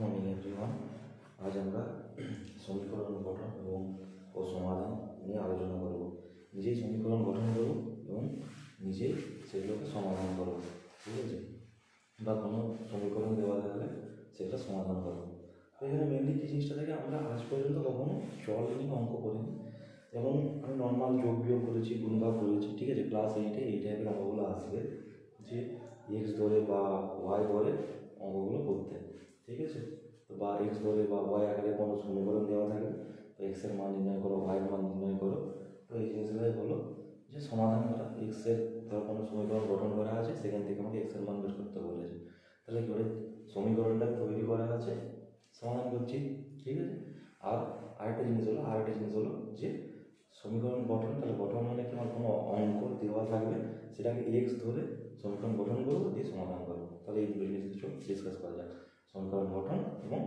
Morning everyone. আজ আমরা সমীকরণ গঠন এবং সমাধান নিয়ে আলোচনা করব। নিজেই সমীকরণ গঠন করব এবং নিজেই সেগুলোকে সমাধান করব, ঠিক আছে? বা কোনো সমীকরণ দেওয়া থাকলে সেটা সমাধান করব। তো এখানে মেনলি কী জিনিসটা থেকে আমরা আজ পর্যন্ত কখনো চল নিয়ে অঙ্ক করিনি। যেমন আমি নর্মাল যোগ বিয়োগ করেছি, গুণভাগ করেছি, ঠিক আছে? ক্লাস 8-এ এই টাইপের অঙ্কগুলো আসবে যে এক্স ধরে বা ওয়াই ধরে অঙ্কগুলো করতে, ঠিক আছে? তো বা এক্স ধরে বা ওয়াই আকারে কোনো সমীকরণ দেওয়া থাকে, তো এক্সের মান নির্ণয় করো, ওয়াইয়ের মান নির্ণয় করো। তো এই জিনিসগুলোই হলো যে সমাধান করা। এক্সের ধরো কোনো সমীকরণ গঠন করা আছে, সেখান থেকে আমাকে এক্সের মান বের করতে বলেছে, তাহলে কী করে সমীকরণটা তৈরি করা আছে, সমাধান করছি, ঠিক আছে? আর আরেকটা জিনিস হলো যে সমীকরণ গঠন, তাহলে গঠন মানে কি, আমার কোনো অঙ্ক দেওয়া থাকবে, সেটাকে এক্স ধরে সমীকরণ গঠন করবো, দিয়ে সমাধান করবো। তাহলে এই দুটো জিনিস কিছু ডিসকাস করা যাক, সমীকরণ গঠন এবং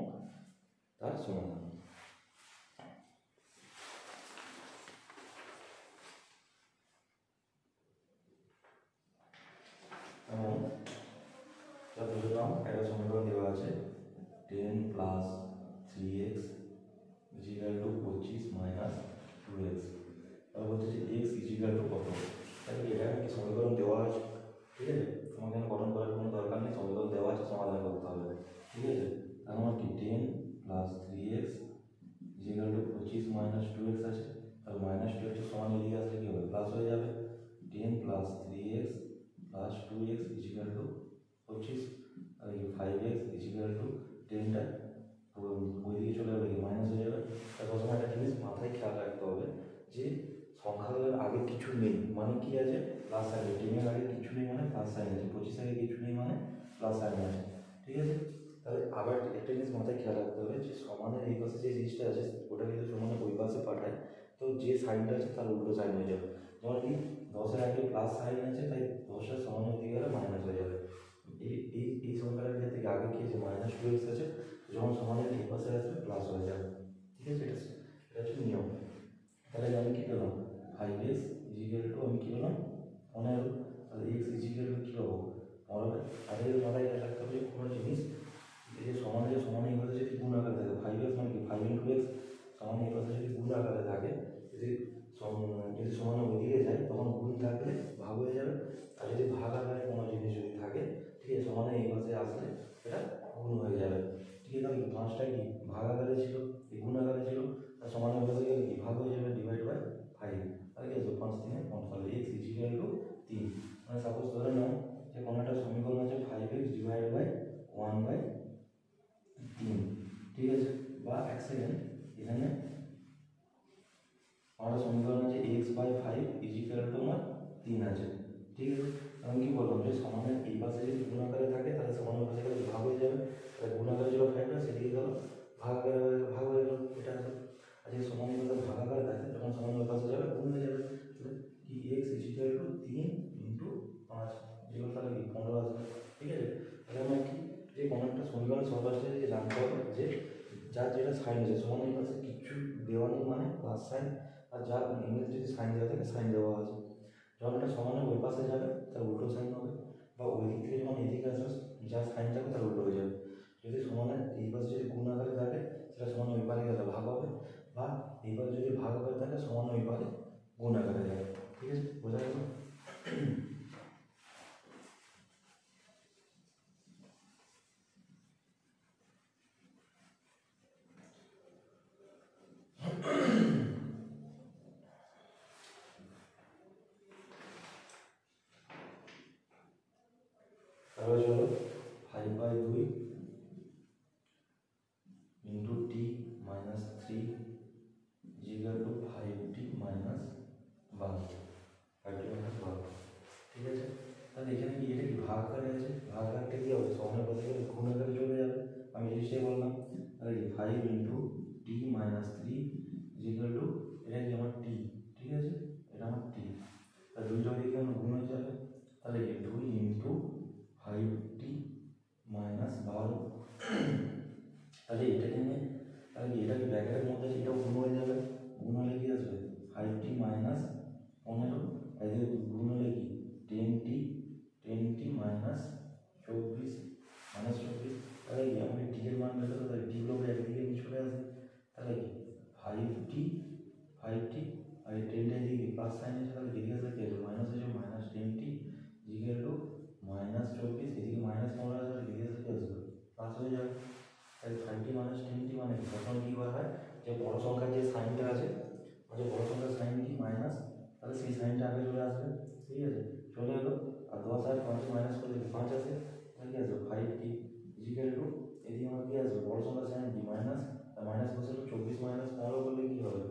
তার সমাধান। এবং ধরলাম একটা সমীকরণ দেওয়া আছে 10 + 3x = 25 - 2x। তারপর বলছে যে x = কত, তাহলে এটা কি সমীকরণ দেওয়া আছে, ঠিক আছে? আমাকে গঠন করার কোনো দরকার নেই, সমীকরণ দেওয়া আছে, সমাধান করতে হবে, ঠিক আছে? তার মানে কি 10 + 3x = 25 - 2x আছে, আর -2x সমান এদিকে আসলে কি হবে, প্লাস হয়ে যাবে। 10 + 3x + 2x = 25, আর এই 5x = 10টা ওইদিকে চলে যাবে, মাইনাস হয়ে যাবে। তার প্রথমে একটা জিনিস মাথায় খেয়াল রাখতে হবে যে সংখ্যাগুলোর আগে কিছু নেই মানে কি আছে, প্লাস সাইন। 10-এর আগে কিছু নেই মানে প্লাস সাইন আছে, 25 আগে কিছু নেই মানে প্লাস সাইন আছে, ঠিক আছে? তাহলে আবার একটা জিনিস মাথায় খেয়াল রাখতে হবে যে সমানের এই পাশে যে জিনিসটা আছে ওটা কিন্তু সমানের ওই পাশে পাঠায়, তো যে সাইনটা আছে তার উল্টো সাইন হয়ে যাবে। যেমন কি 10-এর আগে প্লাস সাইন আছে, তাই 10-এর সমানের দিকে গেলে মাইনাস হয়ে যাবে। এই সংখ্যাটার ক্ষেত্রে আগে কি আছে, -2x আছে, যখন সমানের এই পাশে আসবে প্লাস হয়ে যাবে, ঠিক আছে? এটা হচ্ছে নিয়ম। তাহলে আমি কী পেলাম, 5x = আমি কী পেলাম 15। তাহলে x = কী পাবো, 15। আর এই মাথায় রাখতে হবে কোনো জিনিস, এই যে সমানে এই পাশে যদি গুণ আকারে থাকে, 5x মানে কি 5 × x সমান এই পাশে যদি গুণ আকারে থাকে, যদি সমান ওইদিকে যায় তখন গুণ থাকলে ভাগ হয়ে যাবে, আর যদি ভাগ আকারে কোনো জিনিস যদি থাকে, ঠিক আছে, সমানে এই পাশে আসলে এটা গুণ হয়ে যাবে, ঠিক আছে? তাহলে 5টা কি ভাগ আকারে ছিল, এই গুণ আকারে ছিল, আর সমানের পাশে গেলে কি ভাগ হয়ে যাবে, /5। আর কি আছে 5 × 3 = 5, x = 3। মানে সাপোজ ধরে নাও যে কোনো একটা সমীকরণ আছে 5x / 1/3, ঠিক আছে? বা এক সেকেন্ড, এখানে আমার সমীকরণ আছে x/5 = আমার 3 আছে, ঠিক আছে? আমি কি বললাম যে সমানের এই পাশে যদি গুণ আকারে থাকে তাহলে সমানের পাশে গেলে ভাগ হয়ে যাবে, তাহলে গুণ আকারে ছিল 5টা, সেদিকে গেল ভাগ হয়ে গেল, এটা আছে। আর যদি সমানের পাশে ভাগ আকারে থাকে তখন সমানের পাশে যাবে গুণ হয়ে যাবে, তাহলে কি x = 3 × 5 যেগুলো তাহলে কি 15 আসবে, ঠিক আছে? তাহলে আমরা কি যে কোনো একটা সমীকরণ সর্বাস্তে যে জানতে হবে যে যার যেটা সাইন আছে, সমানের পাশে কিছু দেওয়া নেই মানে প্লাস সাইন, আর যার ইংরেজি যদি সাইন দেওয়া থাকে সাইন দেওয়া আছে। যখন এটা সমানের ওই পাশে যাবে তার উল্টো সাইন হবে, বা ওই দিক থেকে যখন এদিকে আসবে যার সাইন থাকবে তার উল্টো হয়ে যাবে। যদি সমানের এই পাশে যদি গুণ আকারে থাকে সেটা সমান ওই পারে গেলে ভাগ হবে, বা এই পাশে যদি ভাগ আকারে থাকে সমান ওই পারে গুণ আকারে যাবে, ঠিক আছে? বোঝা গেল? তাহলে চলো 5/2 × t - 3 = 5t - 12, 5t - 12, ঠিক আছে? তাহলে এখানে কি এটা কি ভাগ আকারে আছে, ভাগ আকারটা কি হবে, সমানের পাশে গেলে গুণ আকারে চলে যাবে, আমি জিনিসটাই বললাম। তাহলে কি 5 × t - 3 = এটা কি আমার t, ঠিক আছে? এটা আমার t, আর দুইটা দিকে আমার গুণ হয়ে যাবে, তাহলে কি 2 × 5t - 12। তাহলে এটাকে নিয়ে তাহলে কি এটা কি ব্র্যাকেটের মধ্যে আছে, এটাও গুণ হয়ে যাবে, গুণ হলে কি আসবে 5t - 15, আর এদিকে গুণ হলে কি 10t - 24, তাহলে কি আমাকে t এর মান বের করতে আচ্ছা বড় সংখ্যার সাইন কি মাইনাস, তাহলে সেই সাইনটা আগে চলে আসবে, ঠিক আছে চলে এলো। আর 10 আর 5 মাইনাস করে দিলে 5 আসে, তাহলে কি আসবে 5t ইজিক্যাল টু এদিকে আমার কি আসবে বড় সংখ্যার সাইন কি মাইনাস, আর মাইনাস বসে 24 মাইনাস 15 করলে কি হবে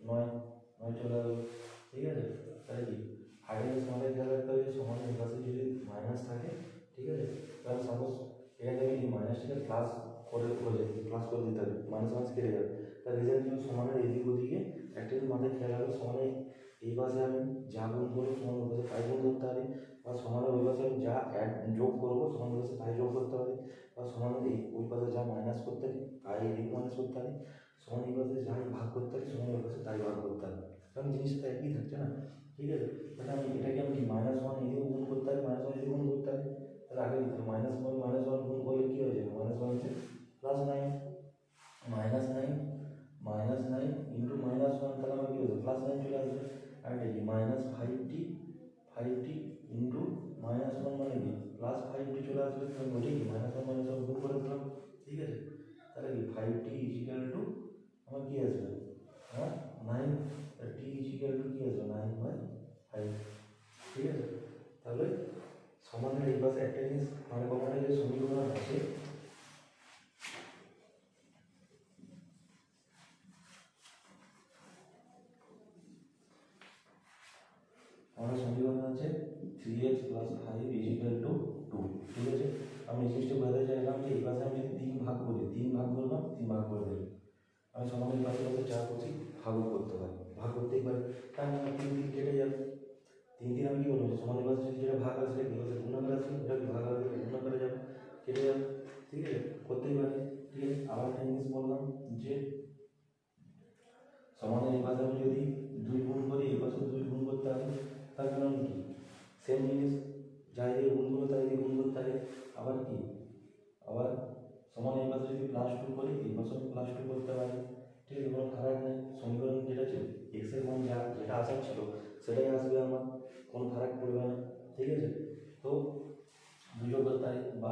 9, 9 চলে আসবে, ঠিক আছে। তাহলে কি আগে আমাদের খেয়াল রাখতে হবে যে সমানের পাশে যদি মাইনাস থাকে, ঠিক আছে, তাহলে সাপোজ এখান থেকে এই মাইনাসটাকে প্লাস করে প্লাস করে দিতে হবে, মাইনাস মাইনাস কেটে যাবে। তার রেজাল্ট কিন্তু সমানের এদিক ওদিকে একটা কিন্তু মাথায় খেয়াল রাখবে, সমানে এই পাশে আমি যা গুণ করবো সমান ওই পাশে তাই গুণ করতে হবে, বা সমানের ওই পাশে আমি যা যোগ করবো সমান ওই পাশে তাই যোগ করতে হবে, বা সমানের এই ওই পাশে যা মাইনাস করতে হবে তাই এদিক মাইনাস করতে হবে, সমান এই পাশে যাই ভাগ করতে হবে সমান ওই পাশে তাই ভাগ করতে হবে, কারণ জিনিসটা একই থাকছে না, ঠিক আছে। তাহলে আমি এটাকে আমি কি মাইনাস ওয়ান এদিকে গুণ করতে হবে, মাইনাস ওয়ান এদিকে গুণ করতে হবে, তাহলে আগে মাইনাস ওয়ান গুণ করলে কী হয়ে যাবে মাইনাস ওয়ান হচ্ছে প্লাস 9, -9 ইন্টু -1, তাহলে আমার কি হবে প্লাস 9 চলে আসবে। আর এটা কি -5t ইন্টু -1 মানে কি প্লাস 5t চলে আসবে, তাহলে ওইটাই কি -1 -1 গুণ করে দিলাম, ঠিক আছে। তাহলে কি 5t ইজিক্যাল টু আমার কি আসবে, হ্যাঁ 9, t ইজিক্যাল টু কি আসবে 9/5, ঠিক আছে। তাহলে সমানের এই পাশে একটা জিনিস মানে কমন যে সমীকরণ আছে, আমাদের সমীকরণ আছে 3x + 5 = 2, ঠিক আছে। আমি জিনিসটা বোঝাতে চাইলাম যে এই পাশে আমি যদি 3 ভাগ করি, 3 ভাগ করলাম 3 ভাগ করে দিলাম, আমি সমানের পাশে পাশে যা করছি ভাগও করতে পারি, ভাগ করতেই পারি, তার মানে 3 কেটে যাবে, 3 আমি কি বলবো সমানের পাশে যদি যেটা ভাগ আসলে কি হবে গুণ করে আসলে এটা ভাগ আসলে গুণ করে যাবে, কেটে যাবে, ঠিক আছে করতেই পারি, ঠিক আছে। আবার একটা জিনিস বললাম যে সমানের এই পাশে আমি যদি 2 গুণ করি এই পাশে 2 গুণ করতে হবে, তার কারণ কি সেম জিনিস যা দিয়ে গুণ করবো তাই দিয়ে গুণ করতে হবে, আবার কি আবার সমান এই পাশে যদি +2 করি এই পাশে +2 করতে পারি, ঠিক আছে কোনো খারাপ নেই, সমীকরণ যেটা ছিল x এর মান যেটা আসার ছিল সেটাই আসবে, আমার কোনো ফারাক পড়বে না, ঠিক আছে। তো দুযোগ করতে হয়, বা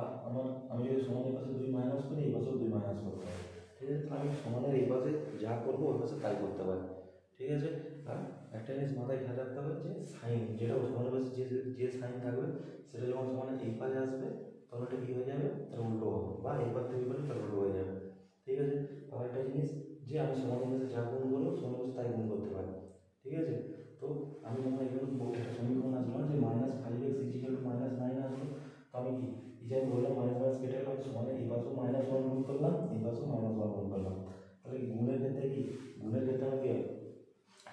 আমি যদি সমানের পাশে 2 মাইনাস করি এই পাশেও 2 মাইনাস করতে হবে, ঠিক আছে। আমি সমানের এই পাশে যা করবো ওই পাশে তাই করতে পারি, ঠিক আছে। আর একটা জিনিস মাথায় খেয়াল রাখতে হবে যে সাইন যেটা সমানের পাশে যে সাইন থাকবে সেটা যখন সমানের এই পাশে আসবে তখন এটা কী হয়ে যাবে তার উল্টো হবে, বা এই পাশ থেকে তার উল্টো হয়ে যাবে, ঠিক আছে। আর একটা জিনিস যে আমি সমানের পাশে যা গুণ করবো সমানের পাশে তাই গুণ করতে পারি, ঠিক আছে। তো আমি যখন এখানে একটা সমীকরণ আসলো যে -5x = -9 আসলো, তো আমি কি এই যে আমি বললাম মাইনাস মাইনাস কেটে গেলাম সমানে এই পাশেও -1 গুণ করলাম এই পাশেও -1 গুণ করলাম, তাহলে কি গুণের ক্ষেত্রে আমার কি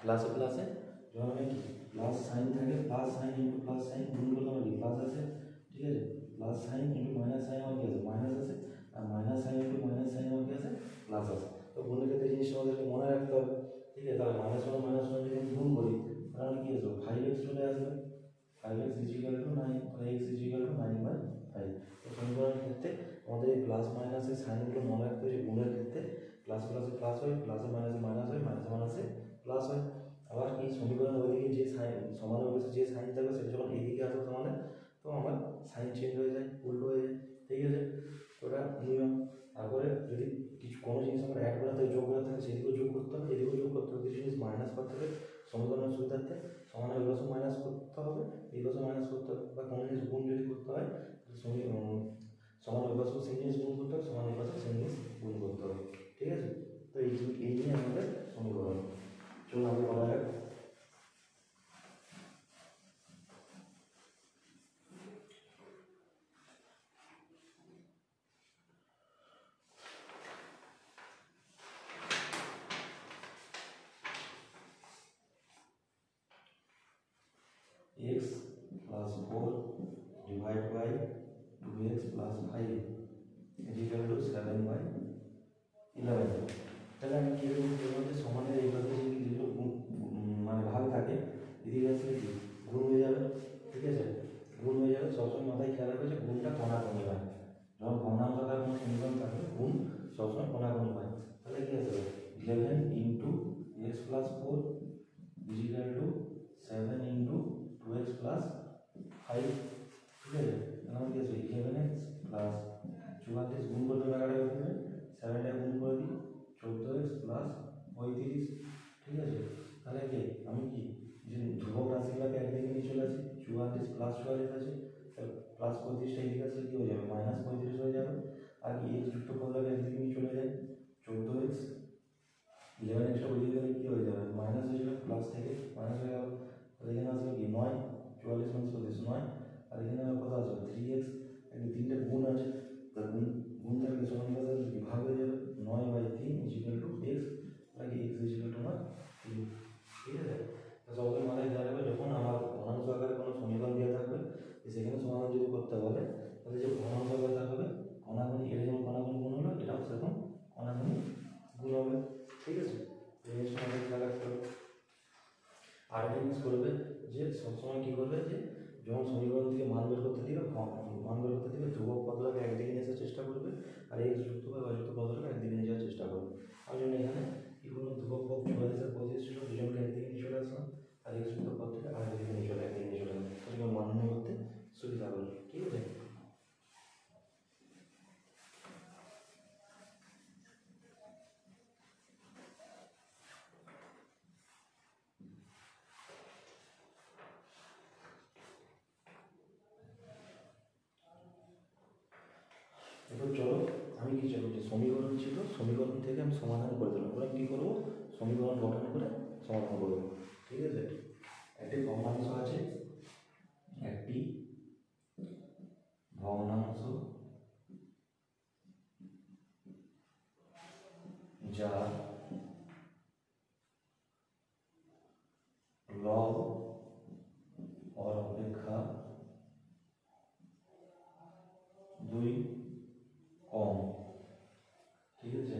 প্লাসে প্লাসে যখন আমি কি প্লাস সাইন থাকে plus sign into plus sign গুণ করলে আমার কি প্লাস আসে, ঠিক আছে। Plus sign into minus sign আমার কি আছে মাইনাস আসে, আর minus sign into minus sign আমার কি আছে প্লাস আসে। তো গুণের ক্ষেত্রে জিনিসটা আমাদেরকে মনে রাখতে হবে, ঠিক আছে। তাহলে -1 যদি আমি গুণ করি তাহলে আমি কি আসবে 5x চলে আসবে, 5x = 9, তাহলে x = 9/5। তো সমীকরণের ক্ষেত্রে আমাদের এই প্লাস মাইনাসের সাইনগুলো মনে রাখতে হবে যে গুণের ক্ষেত্রে প্লাস প্লাসে প্লাস হয়, প্লাসে মাইনাসে মাইনাস হয়, মাইনাসে মাইনাসে প্লাস হয়। আবার এই সমীকরণের ওইদিকে যে সাইন সমানের ওই যে সাইন থাকবে সেটা যখন এইদিকে আসবে সমানে তো আমার সাইন চেঞ্জ হয়ে যায় উল্টো হয়ে যায়, ঠিক আছে। ওটা নিয়ম। তারপরে যদি কোনো জিনিস আমরা অ্যাড করা থাকে যোগ করা থাকে সেদিকেও যোগ করতে হবে এদিকেও যোগ করতে হবে, কিছু জিনিস মাইনাস করতে হবে সমীকরণের সুবিধার্থে সমানের ওই পাশে মাইনাস করতে হবে এই পাশে মাইনাস করতে হবে, বা কোনো জিনিস গুণ যদি করতে হয় সমান ওই পাশেও সেই জিনিস গুণ করতে হবে সমান ওই পাশেও সেই জিনিস গুণ করতে হবে, ঠিক আছে। তো এই নিয়ে আমাদের সমীকরণ চলুন আগে বলা যাক। x + 4 divided by 2x + 5 = 7/11। তাহলে আমি কীরকম করবো যে সমানের এই পাশে যেগুলো মানে ভাগ থাকে এদিকে আসলে কি গুণ হয়ে যাবে, ঠিক আছে গুণ হয়ে যাবে। সবসময় মাথায় খেয়াল রাখবে যে গুণটা কোণাকুণি হয়, যখন ভগ্নাংশকার কোনো সমীকরণ থাকবে গুণ সবসময় কোণাকুণি হয়। তাহলে কি আসবে 11 × x + 4 = 7 × 2x + 5, ঠিক আছে। আমার কি আসবে 11x + 44 গুণ করতে টাকাটা কত হবে 7টা গুণ করে দিই 14x + 35, ঠিক আছে। তাহলে কি আমি কি যে ধ্রুবক রাশিগুলোকে একদিকে নিয়ে চলে আসি, 44 প্লাস 44 আছে, প্লাস 35টা এদিকে আসলে কি হয়ে যাবে মাইনাস 35 হয়ে যাবে। আর কি এক্স যুক্ত করলে একদিকে নিয়ে চলে যায় 14x, 11 এক্সট্রা বুঝিয়ে গেলে কি হয়ে যাবে মাইনাস হয়ে যাবে, প্লাস থেকে মাইনাস হয়ে গেল। তাহলে এখানে আসবে কি 9, 44 মাইনাস 35 9, আর এখানে কত আসবে 3x, এখানে 3টে গুণ আছে, তার গুণ থেকে সমান করে কি ভাগ হয়ে যাবে 9/3 ইকুয়াল টু x, তাহলে কি x ইকুয়াল টু 9। ঠিক আছে, তো সবাই মাথায় রাখবে যখন আমার ঘনাংশ আকারে কোনো সমীকরণ দেওয়া থাকবে সেখানে সমাধান যদি করতে বলে তাহলে যে ঘনাংশ আকারে হবে কণাগুনি, এটা যেমন কণাগুনি গুণ হলো এটাও সেরকম কণাগুনি গুণ হবে। ঠিক আছে, এই জিনিসটা আমাদের খেয়াল রাখতে হবে। আর একটা জিনিস করবে যে সবসময় কী করবে যে যখন সমীকরণ থেকে মান বের করতে দিবে ধ্রুবক পদটাকে একদিকে নিয়ে আসার চেষ্টা করবে, আর এক্স যুক্ত বা অযুক্ত পদটাকে একদিকে নিয়ে যাওয়ার চেষ্টা করবে। আমি জন্য এখানে কি করবো ধ্রুবক পদ 44-এর পঁচিশ ছিল, দুজনকে একদিকে নিয়ে চলে আসলাম, আর এক্স যুক্ত পদটাকে আরেকদিকে নিয়ে চলে একদিকে নিয়ে চলে আসলাম, সেটাকে মান্য করতে সুবিধা হবে। ঠিক আছে, এবার চলো আমি কি চলো যে সমীকরণ ছিল সমীকরণ থেকে আমি সমাধান করে দিলাম, এবার কী করবো সমীকরণ গঠন করে সমাধান করবো। ঠিক আছে, একটি ভগ্নাংশ আছে, একটি ভগ্নাংশ যার লব হর অপেক্ষা 2 কম। ঠিক আছে,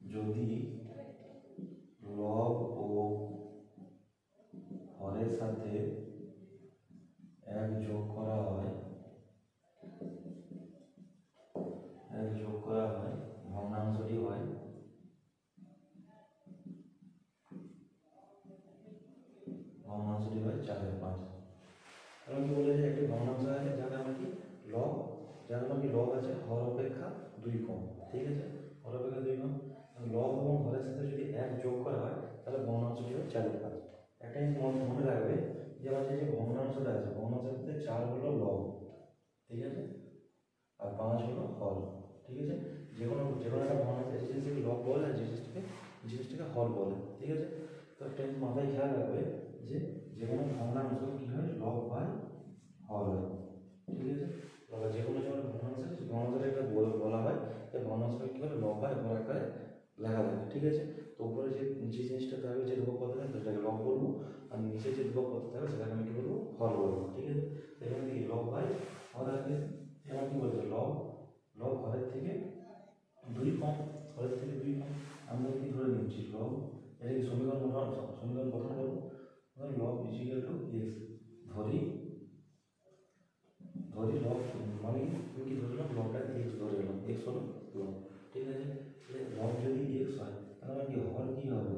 যদি লব ও হরের সাথে 1 যোগ করা হয় ভগ্নাংশটি হয় ভগ্নাংশটি হয় 4/5। কারণ কি বলে যে একটি ভগ্নাংশ আছে যার আমার কি লব, যার আমার কি লব আছে হর অপেক্ষা 2 কম। ঠিক আছে, হর অপেক্ষা 2 কম, লব এবং হরের সাথে যদি 1 যোগ করা হয় তাহলে ভগ্নাংশটি হয় 4/5। একটা জিনিস মনে রাখবে যে আমার যে ভগ্নাংশটা আছে ভগ্নাংশের মধ্যে 4 হলো লব, ঠিক আছে, আর 5 হলো হর। ঠিক আছে, যে কোনো একটা ভগ্নাংশ যে জিনিসটাকে লব বলে আর যে জিনিসটাকে হর বলে। ঠিক আছে, তো একটা মাথায় খেয়াল রাখবে যে যে কোনো ভগ্নাংশ কী হয় লব বাই হর হয়। ঠিক আছে, তবে যে কোনো ভগ্নাংশ সেই ভগ্নাংশটাকে বলা হয় এই ভগ্নাংশটা কী করে লব বাই হর আকারে লেখা থাকে। ঠিক আছে, তো উপরে যে জিনিসটা থাকবে যে ধ্রুবক পদ থাকবে সেটাকে লব বলবো, আর নিচে যে ধ্রুবক পদ থাকবে সেটাকে আমি কী বলবো হর বলবো। ঠিক আছে, এখানে কি লব বাই হর আছে, এখানে কী বলছে লব হরের থেকে 2 কম, হরের থেকে 2 কম। আমরা কি ধরে নিচ্ছি লব, এটা কি সমীকরণ গঠন করবো, লব ইকুয়াল টু এক্স, ধরি লব মানে তুমি কি ধরলাম লবটাকে এক্স ধরে নিলাম, এক্স হলো লব। ঠিক আছে, লব যদি এক্স হয় তাহলে আমার কি হর কি হবে,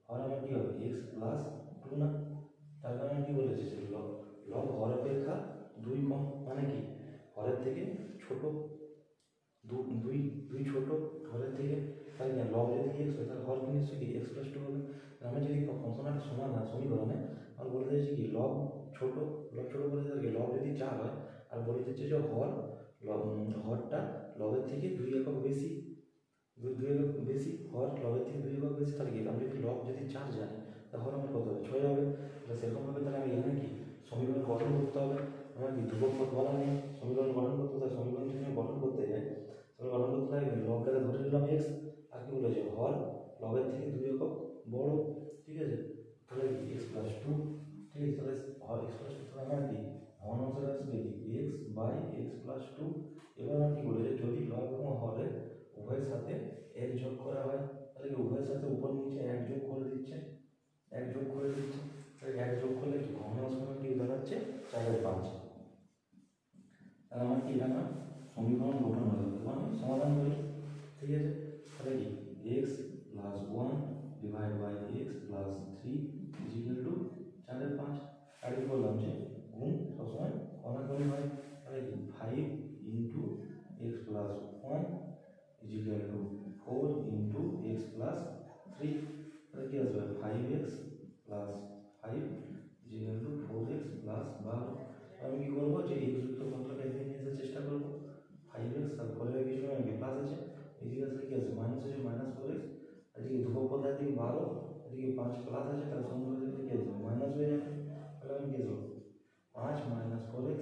হর আমার কি হবে এক্স প্লাস 2 না। তার কারণে কি বলেছে যে লব হর অপেক্ষা 2 কম, মানে কি হরের থেকে ছোট, দুই ছোট হরের থেকে, তাহলে লব যদি এক্স হয় তাহলে হর কি নিশ্চয়ই কি এক্স প্লাস 2 হবে। আমি যদি ফাংশনটা সমাধান সমীকরণে আমার বলে দিয়েছি কি লব ছোট বলে দিয়েছে লব যদি 4 হয়, আর বলে দিচ্ছে যে হরটা লবের থেকে 2 একক বেশি, 2 একক বেশি, হর লবের থেকে 2 একক বেশি, তাহলে কি আমি যদি লব যদি 4 জানি তাহলে হর আমার কত হবে 6 হবে। তাহলে সেরকমভাবে তাহলে আমি এখানে কি সমীকরণ গঠন করতে হবে, আমার কি ধ্রুবক পদ বলা নেই, সমীকরণ গঠন করতে হবে। সমীকরণ যদি গঠন করতে যাই গঠন করতে লাগে লবটাকে ধরে নিলাম এক্স, আর কি বলেছে হর লবের থেকে 2 একক বড়। ঠিক আছে, তাহলে কি এক্স প্লাস 2। ঠিক আছে, তাহলে হর এক্স প্লাস 2 তাহলে আমার কি ভগ্নাংশটা আসবে কি এক্স বাই এক্স প্লাস 2। এবার আমার কি বলেছে যদি লব এবং হরের উভয়ের সাথে 1 যোগ করা হয় তাহলে কি উভয়ের সাথে উপর নিচে 1 যোগ করে দিচ্ছে, তাহলে 1 যোগ করলে কি ভগ্নাংশ কি দাঁড়াচ্ছে 4/5। তাহলে আমার কি এটা সমীকরণ গঠন হয়ে যাবে, মানে সমাধান করি। ঠিক আছে, তাহলে কি x plus 1 divide by x plus 3 equal to 4/5। আর কি বললাম যে গুণ সবসময় কণাকণি হয়, তাহলে কি 5 into x plus 1 equal two 4 into x plus 3, তাহলে কি আসবে 5x plus 5 equal to 4x plus 12। আমি কি করবো, যে x যুক্ত পদটাকে এদিকে নিয়ে আসার চেষ্টা করবো। 5x আর 4 কিছু নয়, প্লাস আছে, এদিকে আসলে কি আছে, মাইনাস আছে, মাইনাস 4x, এদিকে ধ্রুবক পদ এদিকে 12, এদিকে 5 প্লাস আছে, তার সঙ্গে এদিকে কি আছে, মাইনাস হয়ে যাবে। তাহলে আমি কি করবো, 5 মাইনাস 4x,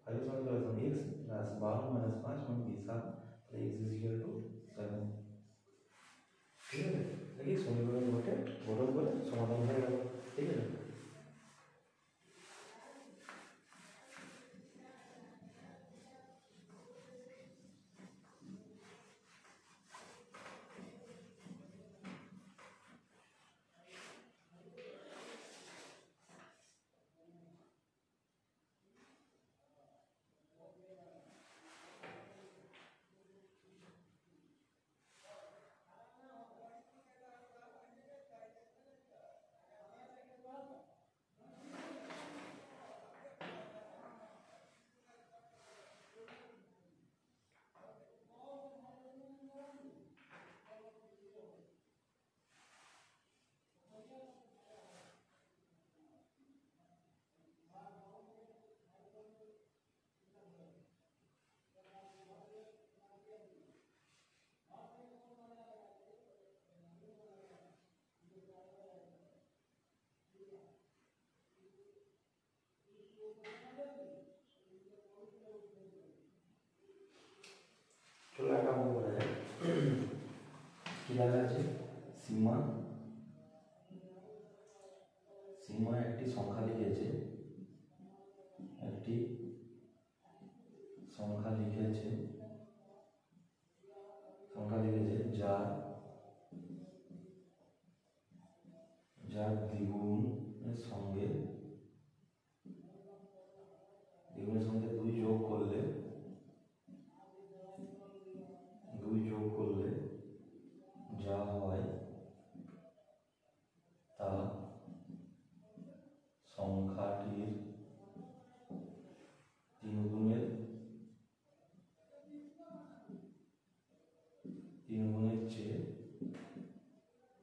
5 এর সঙ্গে চলে আসলাম x প্লাস 12 মাইনাস 5 মানে কি 7, তাহলে x ইকুয়াল টু 7। ঠিক আছে, দেখি সমীকরণ ঘটে গঠন করে সমাধান হয়ে গেল। ঠিক আছে, চলো একটা অঙ্ক করা যায়। কি লেখা আছে, সীমা সীমা একটি সংখ্যা লিখেছে, একটি সংখ্যা লিখেছে যার দ্বিগুণের সঙ্গে 2 যোগ করলে যা হয় তা সংখ্যাটির 3 গুণের চেয়ে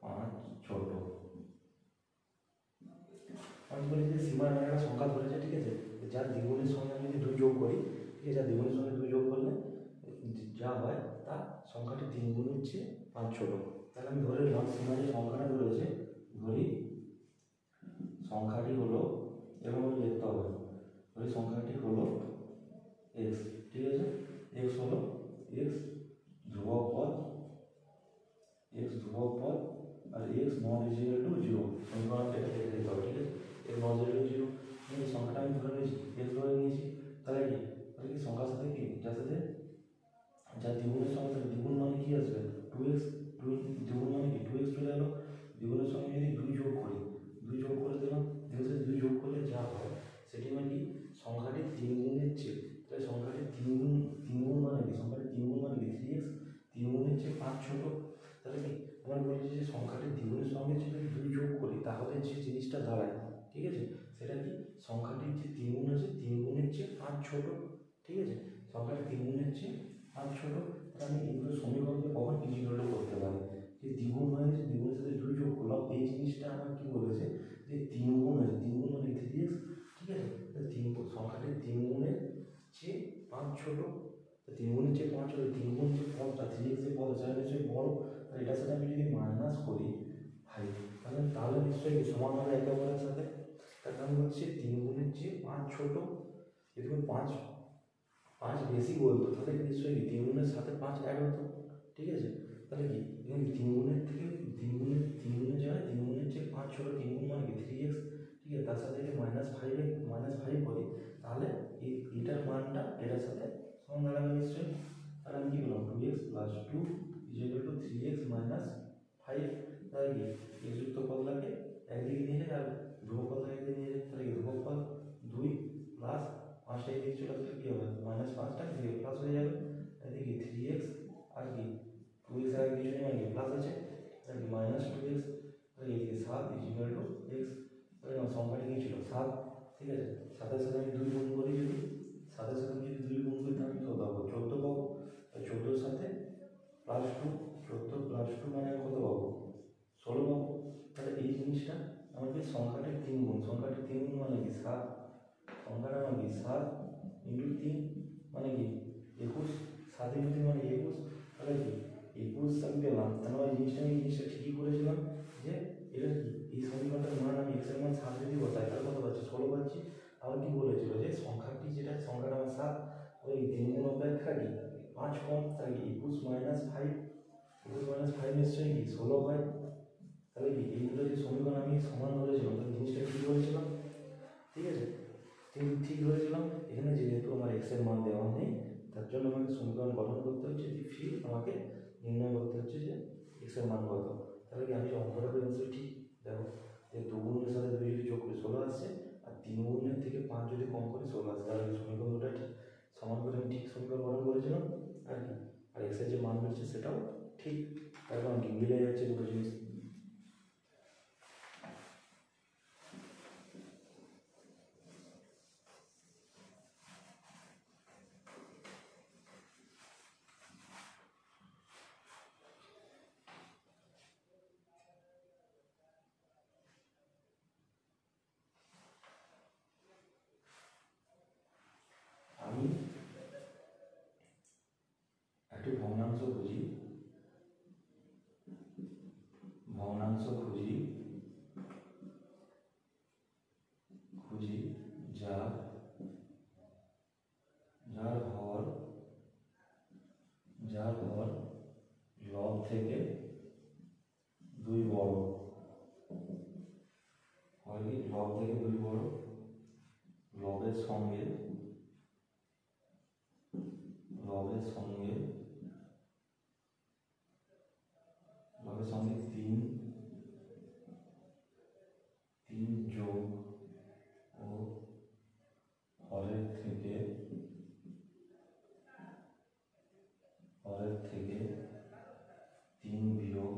5 ছোট। আমি বলি যে সীমা নামে একটা সংখ্যা ধরেছে, ঠিক আছে, যার দ্বিগুণের সঙ্গে আমি যদি 2 যোগ করি, ঠিক আছে, যার দ্বিগুণের সঙ্গে 2 যোগ করলে যা হয় তা সংখ্যাটি 3 গুণের চেয়ে 5 ছোট। তাহলে আমি ধরে নিলাম সীমা যে সংখ্যাটা রয়েছে, ধরি সংখ্যাটি হলো, এরকম লিখতে হবে, ধরি সংখ্যাটি হলো x, ঠিক আছে, x হলো x ধ্রুবক পদ, আর x নট ইকুয়াল টু 0। সমীকরণ এটা লিখে দিতে হবে, ঠিক আছে, x নট ইকুয়াল টু 0, এই সংখ্যাটা আমি ধরে নিয়েছি, x ধরে নিয়েছি। তাহলে কি সংখ্যার সাথে কি, যার সাথে যার দ্বিগুণের সঙ্গে দ্বিগুণ মানে কি আসবে, 2x, দ্বিগুণ মানে কি 2x চলে এলো, দ্বিগুণের সঙ্গে যদি 2 যোগ করি, 2 যোগ করে দিলাম, 2 যোগ করলে যা হয় সেটি মানে কি সংখ্যাটি 3 গুণের চেয়ে, তাহলে সংখ্যাটি 3 গুণ মানে কি, সংখ্যাটি 3 গুণ মানে কি 3x, 3 গুণের চেয়ে 5 ছোট। তাহলে কি আমরা বলছি যে সংখ্যাটি দ্বিগুণের সঙ্গে যদি 2 যোগ করি তাহলে যে জিনিসটা দাঁড়ায়, ঠিক আছে, সেটা কি সংখ্যাটির যে 3 গুণ আছে 3 গুণের চেয়ে 5 ছোট। ঠিক আছে, সংখ্যাটি 3 গুণের চেয়ে 5 ছোট। তাহলে আমি এইগুলো সমীকরণকে কখন ইন্টিগ্রেট করতে পারি, যে দ্বিগুণ হয়েছে, দ্বিগুণের সাথে 2 যোগ করলাম, এই জিনিসটা আমার কি বলেছে যে 3 গুণ আছে, 3 গুণ মানে 3x, ঠিক আছে, সংখ্যাটি 3 গুণের চেয়ে 5 ছোট। 3 গুণের চেয়ে 5 ছোট, 3 গুণ যে পদটা 3x এর পদ সেটা নিশ্চয়ই বড়। তাহলে এটার সাথে আমি যদি মাইনাস করি 5, তাহলে নিশ্চয়ই সমান হবে একে অপরের সাথে। তার কারণ হচ্ছে 3 গুণের চেয়ে 5 ছোট, যদি 5 বেশি বলতো তাহলে নিশ্চয়ই 3 গুণের সাথে 5 অ্যাড হতো, ঠিক আছে। তাহলে কি এখানে 3 গুণের থেকে 3 গুণের জায়গায় 3 গুণের চেয়ে 5 ছোট, 3 গুণ মানে কি 3x, ঠিক আছে, তার সাথে -5 করি, তাহলে এটার মানটা এটার সাথে সমান দাঁড়াবে নিশ্চয়ই। তাহলে আমি কি বললাম 2x plus 2 equal to 3x minus 5। তাহলে কি x যুক্ত পদটাকে একদিকে নিয়ে যায় আর ধ্রুবক পদটাকে একদিকে নিয়ে যায়, তাহলে ধ্রুবক পদ 2 প্লাস 5টা এদিকে চলে আসলে কি হবে, -5টা এদিকে প্লাস হয়ে যাবে, এদিকে 3x আর কি 2x আর কিছু নেই, মানে প্লাস আছে, তাহলে -2x, তাহলে এদিকে 7 ইকুয়াল টু x। তাহলে সংখ্যাটি কি ছিল 7, ঠিক আছে, 7-এর সাথে আমি 2 গুণ করি, যদি 7-এর সাথে যদি 2 গুণ করি তাহলে কত পাবো, 14 পাবো। 14-এর সাথে +2, 14 + 2 মানে কত পাবো, 16 পাবো। তাহলে এই জিনিসটা আমাকে সংখ্যাটির 3 গুণ, সংখ্যাটির 3 গুণ মানে কি 7, সংখ্যাটা মানে কি 7 ইন্টু 3 মানে কি 21, 7 ইন্টু 3 মানে 21, তাহলে কি 21 আমি পেলাম। তাহলে এই জিনিসটা ঠিকই করেছিলাম যে এটা কি এই সমীকরণটার মান আমি x এর মান 7 যদি বসাই তাহলে কত পাচ্ছি 16 পাচ্ছি। আবার কি বলেছিল যে সংখ্যাটি যেটা সংখ্যাটা আমার 7 ওই 3 গুণ অপেক্ষা কি 5 কম, তাহলে 21 মাইনাস 5, 21 মাইনাস 5 নিশ্চয়ই কি 16 হয়। তাহলে কি এইগুলো যে সমীকরণ আমি সমান ধরেছিলাম তাহলে জিনিসটা ঠিক ধরেছিলাম, ঠিক আছে ঠিক ধরেছিলাম। এখানে যেহেতু আমার x এর মান দেওয়া নেই তার জন্য আমাকে সমীকরণ গঠন করতে হচ্ছে যে ফির আমাকে নির্ণয় করতে হচ্ছে যে x এর মান কত। তাহলে কি আমি অঙ্কটা করে নিশ্চয়ই ঠিক দেখো যে 2 গুণের সাথে 2 যদি যোগ করি 16 আসছে, আর 3 গুণের থেকে 5 যদি কম করি 16 আসছে। তাহলে সমীকরণ দুটো ঠিক সমান করে আমি ঠিক সমীকরণ গঠন করেছিলাম। আর কি আর x এর যে মান বেরোচ্ছে সেটাও ঠিক, তার কারণ কি মিলে যাচ্ছে দুটো জিনিস। আমি একটি ভগ্নাংশ খুঁজি যার হর লব থেকে 2 বড়, হয় কি লব থেকে 2 বড়, লবের সঙ্গে 3 যোগ ও হরের থেকে 3 বিয়োগ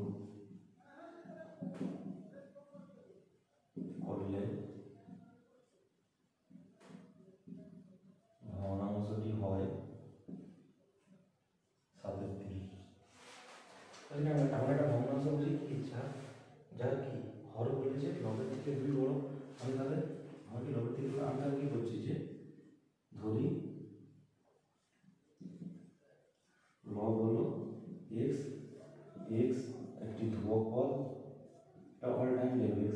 করলে ভগ্নাংশটি হয় 37। তাহলে আমরা একটা ভগ্নাংশ বুঝি কি যার কি হর বলেছে লবের থেকে 2 বড়। আমি তাহলে আমার কি লবের থেকে আমরা কি করছি যে ধরি লব হলো x একটি ধ্রুবক পদ, অল টাইম লিখবে x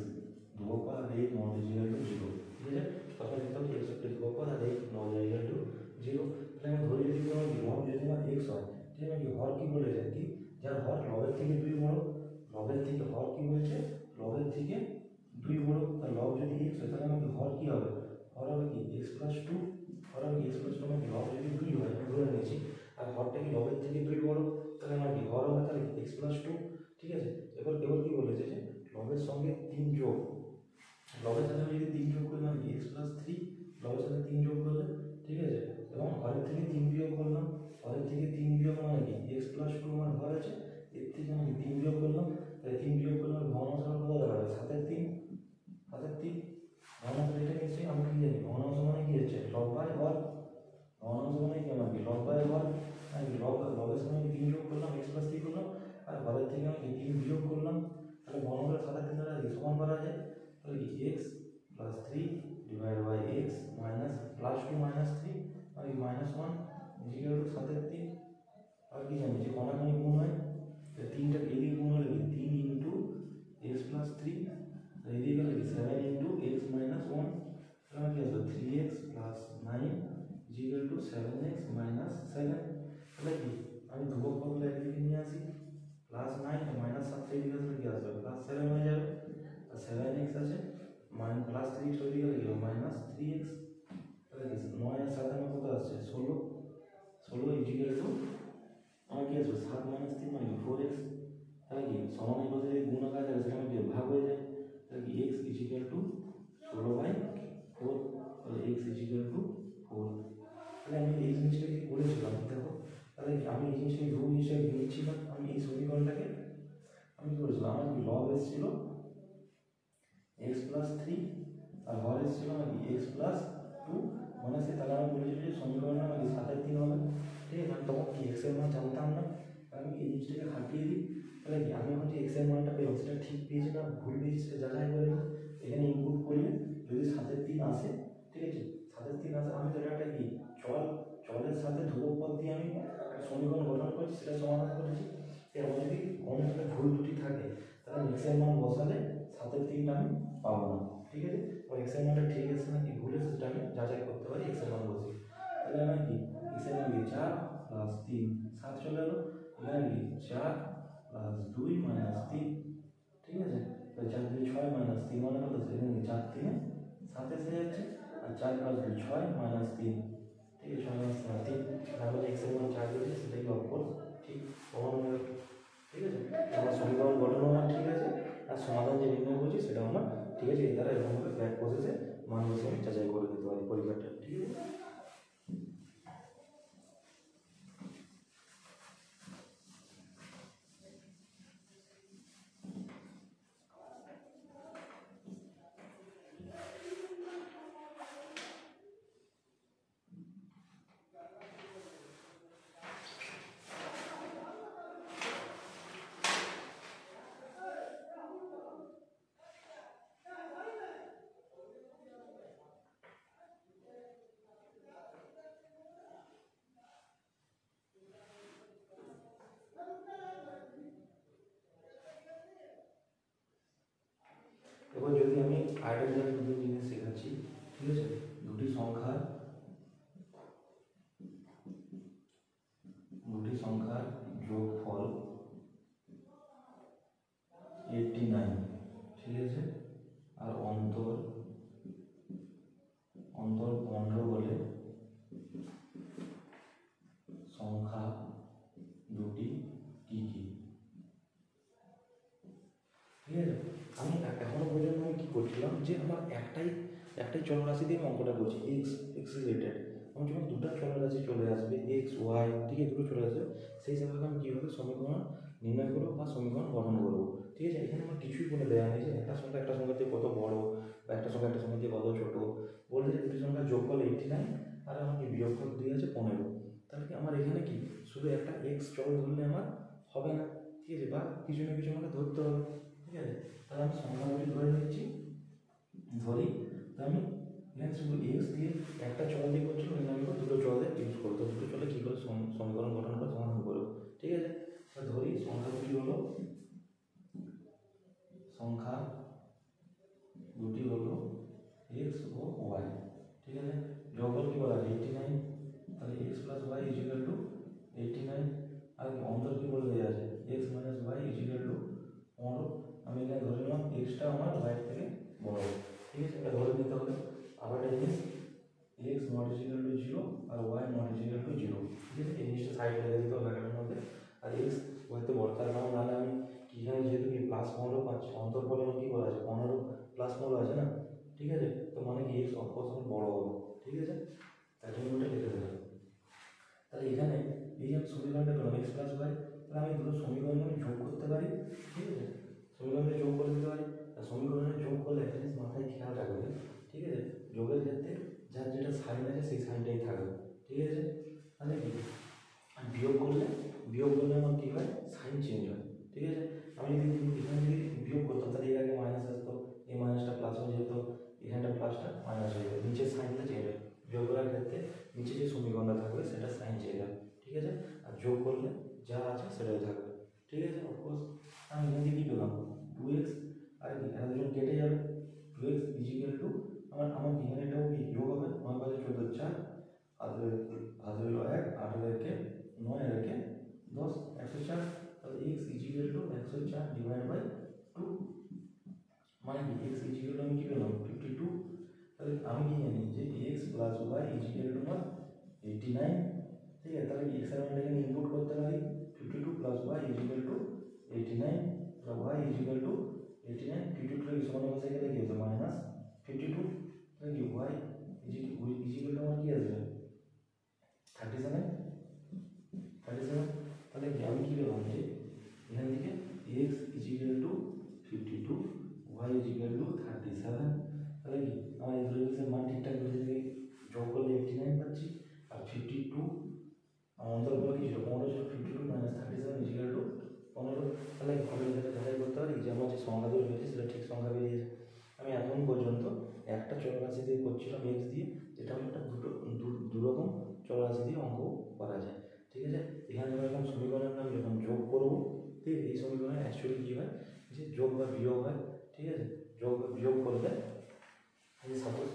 ধ্রুবক পদ আর x নট ইকুয়াল টু 0, ঠিক আছে। তখন লিখতে হবে x একটি ধ্রুবক পদ আর x নট ইকুয়াল টু 0। তাহলে আমি ধরে যদি কোনো লব যদি আমার x হয়, ঠিক আছে, হর কি বলেছে কি যার হর লবের থেকে 2 বড়, লবের থেকে হর কি বলছে লবের থেকে 2 বড়, তার লব যদি x হয় তাহলে আমাকে হর কি হবে, হর হবে কি x প্লাস 2, হর হবে কি x প্লাস 2, মানে লব যদি 2 হয় আমি ধরে নিয়েছি আর হরটা কি লবের থেকে 2 বড়, তাহলে আমার কি হর হবে তাহলে x প্লাস 2, ঠিক আছে। এবার কি বলেছে যে লবের সঙ্গে 3 যোগ, লবের সাথে আমি যদি 3 যোগ করি মানে x প্লাস 3, লবের সাথে 3 যোগ করলে, ঠিক আছে, এবং হরের থেকে 3 বিয়োগ করলাম, হরের থেকে 3 বিয়োগ মানে কি x প্লাস 2 আমার হর আছে, এর থেকে আমি 3 বিয়োগ করলাম, তাহলে 3 বিয়োগ করলে আমার ভগ্নাংশ কত দাঁড়াবে 7/3, ভগ্নাংশ এটা নিশ্চয়ই আমি কি জানি ভগ্নাংশ মানে কি হচ্ছে লব বাই হর, ভগ্নাংশ মানে কি আমার কি লব বাই হর, আমি লবের সঙ্গে 3 যোগ করলাম x প্লাস 3 করলাম আর হরের থেকে আমি 3 বিয়োগ করলাম, তাহলে ভগ্নাংশ 7/3 দ্বারা কি সমান করা যায়, তাহলে কি x plus 3 divide by x minus plus 2 minus 3 আর মাইনাস 1 ইকুয়াল টু 7/3। আর কি জানি যে কোনাকুনি গুণ হয়, তিনটা এদিকে গুণ হলে কি 3 ইন্টু x প্লাস 3 আর এদিকে গেলে কি 7 ইন্টু x মাইনাস 1, তাহলে কি আসবে 3x plus 9 equal to 7x minus 7। তাহলে কি আমি ধ্রুবক পদগুলো একদিকে নিয়ে আসি, প্লাস 9 মাইনাস 7 এদিকে আসলে কি আসবে প্লাস 7 হয়ে যাবে, আর 7x আছে প্লাস 3x ওইদিকে গেলে কি মাইনাস 3x, তাহলে কি 9 আর 7 এর কত আসছে 16 ইকুয়াল টু আমার কি আসবে 7 মাইনাস 3 মানে 4x, তাহলে কি সমান এই পাশে যদি গুণ আকার থাকে সেটা কি ভাগ হয়ে যায়, তাহলে কি x ইকুয়াল টু 16/4, তাহলে x ইকুয়াল টু 4। তাহলে আমি এই জিনিসটা কি করেছিলাম দেখো, তাহলে আমি এই জিনিসটাকে ধ্রুব হিসেবে নিয়েছিলাম, আমি এই সমীকরণটাকে আমি কি করেছিলাম আমার কি লব এসেছিল x প্লাস 3 আর হর এসেছিল নাকি x প্লাস 2 মানে সে, তাহলে আমি বলেছি যে সমীকরণটা নাকি 7/3 হবে, ঠিক আছে। আমি তখন কি x এর মান জানতাম না, আমি এই জিনিসটাকে খাটিয়ে দিই, তাহলে কি আমি এখন যে x এর মানটা পেলাম সেটা ঠিক পেয়েছি না ভুল পেয়েছি সেটা যাচাই করে নিই, এখানে ইনপুট করলে যদি 7 3 আসে, ঠিক আছে, 7 3 আসে, আমি তো এটা কি চলের সাথে ধ্রুবক পদ দিয়ে আমি একটা সমীকরণ গঠন করেছি, সেটা সমাধান করেছি। এরপর যদি গণনাতে ভুল ত্রুটি থাকে তাহলে এক্সের মান বসালে 7 3টা আমি পাবো না, ঠিক আছে। ওই এক্সের মানটা ঠিক আছে নাকি ভুল আছে সেটা আমি যাচাই করতে পারি এক্সের মান বসে। তাহলে আমি কি এক্সের মান কি 4 প্লাস 3 7 চলে এলো, এখানে কি 4 প্লাস 2 মাইনাস 3, ঠিক আছে। তো 4 2 6 মাইনাস 3 মানে কত, সেখানে 4 3 7 এসে যাচ্ছে, আর 4 প্লাস 2 6 মাইনাস 3, ঠিক আছে, 6 মাইনাস 3, তারপরে এক্সের মান 4 দিয়েছে সেটাই অফকোর্স ঠিক প্রমাণ হয়ে গেল, ঠিক আছে। আমার সমীকরণ গঠন আমার ঠিক আছে, আর সমাধান যে নির্ণয় করছি সেটা আমার ঠিক আছে। এর দ্বারা এরকমভাবে ব্যাক প্রসেসে মান বসে আমি যাচাই করে নিতে পারি পরীক্ষাটা, ঠিক আছে। এবার যদি আমি আরেকটা দুটো জিনিস শেখাচ্ছি, ঠিক আছে। দুটি সংখ্যার যোগফল 89, ঠিক আছে, আর অন্তর 15 বলে সংখ্যা দুটি কি কি, ঠিক আছে। আমি এখনো পর্যন্ত আমি কী করছিলাম যে আমার একটাই চলরাশি দিয়ে আমি অঙ্কটা করছি, এক্স রিলেটেড। আমার যখন দুটো চলরাশি চলে আসবে এক্স ওয়াই, ঠিক আছে, দুটো চলে আসবে, সেই হিসাবে আমি কীভাবে সমীকরণ নির্ণয় করবো বা সমীকরণ গঠন করবো, ঠিক আছে। এখানে আমার কিছুই বলে দেওয়া নেই যে একটা সংখ্যা দিয়ে কত বড় বা একটা সংখ্যা দিয়ে কত ছোটো। বলতে যে দুটি সংখ্যার যোগফল 89 আর আমার কি বিয়োগফল দিয়ে আছে 15, তাহলে কি আমার এখানে কি শুধু একটা এক্স চল ধরলে আমার হবে না, ঠিক আছে, বা কিছু না কিছু আমাকে ধরতে হবে, ঠিক আছে। তাহলে আমি সংখ্যাগুলি ধরে নিচ্ছি, ধরি, তো আমি এখানে শুধু এক্স দিয়ে একটা চল দিয়ে করছি, ওই আমি দুটো চলে ইউজ করবো, তো দুটো চলে কী করে সমীকরণ গঠন করে সমাধান করবো, ঠিক আছে। তাহলে ধরি সংখ্যা দুটি হলো এক্স ও ওয়াই, ঠিক আছে। যোগফল কি বলা আছে 89, তাহলে x plus y equal to 89, আর অন্তর কি বলে দেওয়া আছে x minus y equal to 15। আমি এখানে ধরে নিলাম এক্সটা আমার ওয়াই থেকে বড়, ঠিক আছে। এটা ধরে নিতে হবে। আবার একটা জিনিস, এক্স নট ইজিক্যাল টু 0 আর ওয়াই নট ইজিক্যাল টু 0, ঠিক আছে। এই জিনিসটা সাইড লেগে দিতে হবে ব্যাকেটের মধ্যে। আর এক্স ওয়াইতে বড়, তার মানে নাহলে আমি কি এখানে যেহেতু কি প্লাস 15 পাচ্ছি, অন্তর পরে আমার কী করা আছে 15 প্লাস 15 আছে না, ঠিক আছে। তো মানে কি এক্স অফকোর্স বড় হবে, ঠিক আছে, তার জন্য ওটা লিখে দেবে। তাহলে এখানে এই যে সমীকরণটা পেলাম এক্স প্লাস ওয়াই, তাহলে আমি দুটো সমীকরণ আমি যোগ করতে পারি, ঠিক আছে, সমীকরণে যোগ করে দিতে পারি। আর সমীকরণে যোগ করলে একটা জিনিস মাথায় খেয়াল রাখবে, ঠিক আছে, যোগের ক্ষেত্রে যার যেটা সাইন আছে সেই সাইনটাই থাকবে, ঠিক আছে। তাহলে কি বিয়োগ করলে আমার কী হয় সাইন চেঞ্জ হয়, ঠিক আছে। আমি যদি এখানে যদি বিয়োগ করতাম তাহলে এর আগে মাইনাস আসতো, এই মাইনাসটা প্লাস হয়ে যেত, এখানটা প্লাসটা মাইনাস হয়ে যেত, নিচের সাইনটা চেঞ্জ হয়। বিয়োগ করার ক্ষেত্রে নিচে যে সমীকরণটা থাকবে সেটা সাইন চেঞ্জ হয়, ঠিক আছে। আর যোগ করলে যা আছে সেটাই থাকবে, ঠিক আছে। অফকোর্স আমি এখান থেকে কী পেলাম 2x, আর কি এরা দুজন কেটে যাবে, 2x ইজিক্যাল টু আমার এখানে এটাও কি যোগ হবে, 9 5 14 4, হাতের 1 8 কে 9 রেখে 10 104, তাহলে x equal to 104 divide by 2, মানে কি x ইজিক্যাল টু আমি কি পেলাম 52। তাহলে আমি কি জানি যে x plus y equal to আমার 89, ঠিক আছে। তাহলে x এর মানটা এখানে ইনপুট করতে পারি 52 প্লাস ওয়াই ইজিক্যাল টু 89, তাহলে ওয়াই ইজিক্যাল টু 89, 52 এর সমান বসে গেলে কি হবে মাইনাস 52, তাহলে কি ওয়াই ইজিক্যাল টু আমার কি আসবে 37। তাহলে আমি কী পেলাম যে এখান থেকে x equal to 52, y equal to 37, তাহলে কি আমার এই দুটো জিনিসের মান ঠিকঠাক বসে থেকে যোগ করলে 89 পাচ্ছি, আর 52 অন্তরগুলো কি ছিল 15 ছিল, 52 মাইনাস 37 ইজিক্যাল টু 15। তাহলে ভালো যাচাই করতে পারি যে আমার যে সংখ্যাগুলো বেরিয়েছে সেটা ঠিক সংখ্যা বেরিয়েছে। আমি এখন চলরাশি দিয়ে করছিলাম এক্স দিয়ে, যেটা হলো একটা দুরকম চলরাশি দিয়ে অঙ্ক করা যায়। ঠিক আছে, এখানে যখন এরকম সমীকরণের নাম যখন যোগ করবো, ঠিক আছে, এই সমীকরণে অ্যাকচুয়ালি কী হয় যে যোগ বা বিয়োগ হয়। ঠিক আছে, যোগ বা বিয়োগ করলে এই সাপোজ